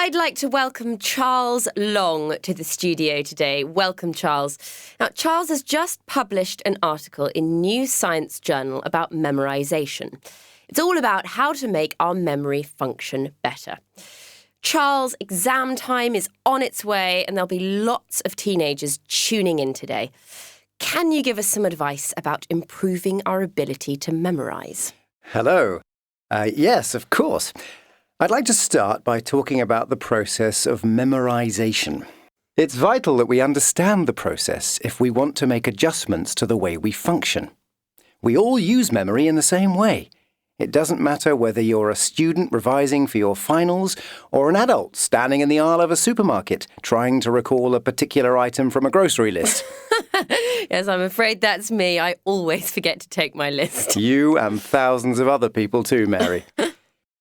I'd like to welcome Charles Long to the studio today. Welcome, Charles. Now, Charles has just published an article in New Science Journal about memorization. It's all about how to make our memory function better. Charles, exam time is on its way and there'll be lots of teenagers tuning in today. Can you give us some advice about improving our ability to memorize? Hello. Yes, of course. I'd like to start by talking about the process of memorization. It's vital that we understand the process if we want to make adjustments to the way we function. We all use memory in the same way. It doesn't matter whether you're a student revising for your finals or an adult standing in the aisle of a supermarket trying to recall a particular item from a grocery list. Yes, I'm afraid that's me. I always forget to take my list. You and thousands of other people too, Mary.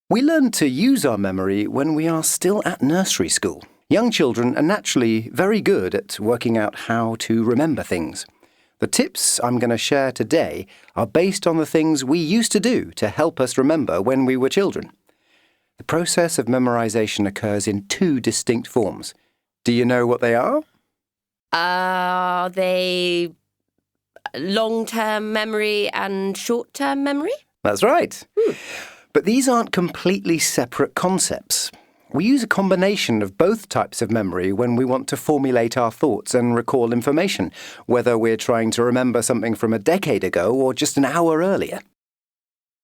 We learn to use our memory when we are still at nursery school. Young children are naturally very good at working out how to remember things. The tips I'm going to share today are based on the things we used to do to help us remember when we were children. The process of memorization occurs in two distinct forms. Do you know what they are? Are they long-term memory and short-term memory? That's right. But these aren't completely separate concepts. We use a combination of both types of memory when we want to formulate our thoughts and recall information, whether we're trying to remember something from a decade ago or just an hour earlier.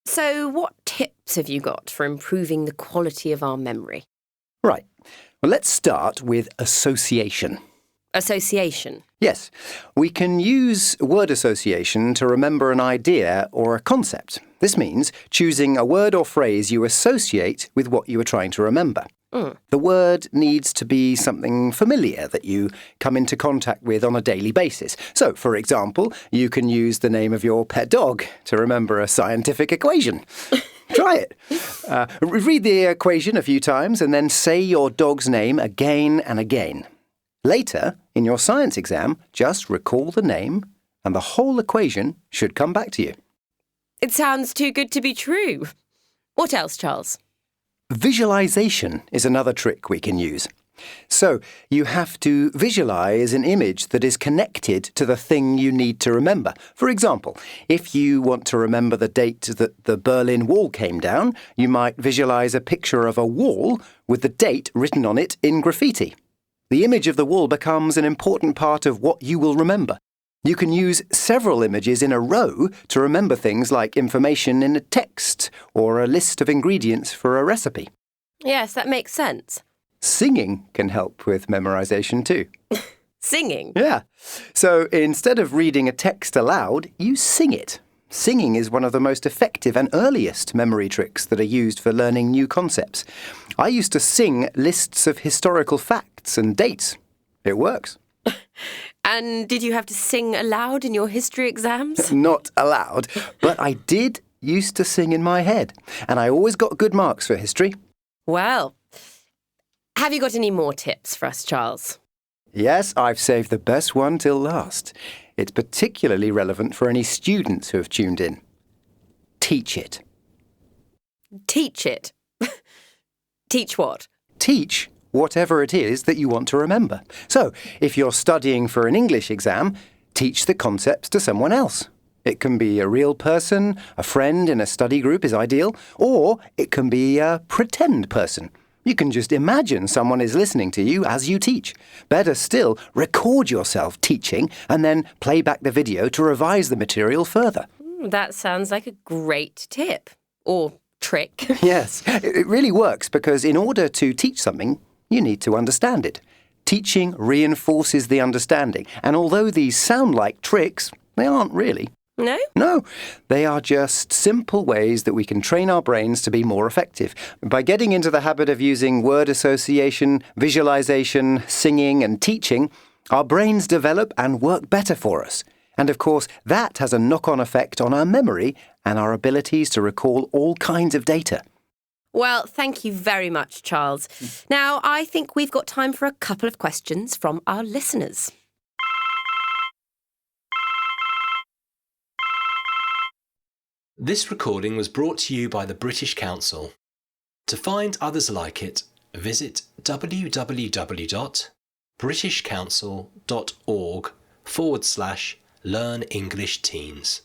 So what tips have you got for improving the quality of our memory? Right. Well, let's start with association. Association? Yes. We can use word association to remember an idea or a concept. This means choosing a word or phrase you associate with what you are trying to remember. The word needs to be something familiar that you come into contact with on a daily basis. So, for example, you can use the name of your pet dog to remember a scientific equation. Try it. Read the equation a few times and then say your dog's name again and again. Later, in your science exam, just recall the name and the whole equation should come back to you. It sounds too good to be true. What else, Charles? Visualization is another trick we can use. So, you have to visualize an image that is connected to the thing you need to remember. For example, if you want to remember the date that the Berlin Wall came down, you might visualize a picture of a wall with the date written on it in graffiti. The image of the wall becomes an important part of what you will remember. You can use several images in a row to remember things like information in a text or a list of ingredients for a recipe. Yes, that makes sense. Singing can help with memorization too. Singing? Yeah. So instead of reading a text aloud, you sing it. Singing is one of the most effective and earliest memory tricks that are used for learning new concepts. I used to sing lists of historical facts and dates. It works. And did you have to sing aloud in your history exams? Not aloud, but I did used to sing in my head, and I always got good marks for history. Well, have you got any more tips for us, Charles? Yes, I've saved the best one till last. It's particularly relevant for any students who have tuned in. Teach it. Teach it? Teach what? Teach whatever it is that you want to remember. So, if you're studying for an English exam, teach the concepts to someone else. It can be a real person, a friend in a study group is ideal, or it can be a pretend person. You can just imagine someone is listening to you as you teach. Better still, record yourself teaching and then play back the video to revise the material further. That sounds like a great tip. Or trick. Yes, it really works because in order to teach something, you need to understand it. Teaching reinforces the understanding, and although these sound like tricks, they aren't really. No? No, they are just simple ways that we can train our brains to be more effective. By getting into the habit of using word association, visualization, singing and teaching, our brains develop and work better for us. And of course, that has a knock-on effect on our memory and our abilities to recall all kinds of data. Well, thank you very much, Charles. Now, I think we've got time for a couple of questions from our listeners. This recording was brought to you by the British Council. To find others like it, visit www.britishcouncil.org/LearnEnglishTeens.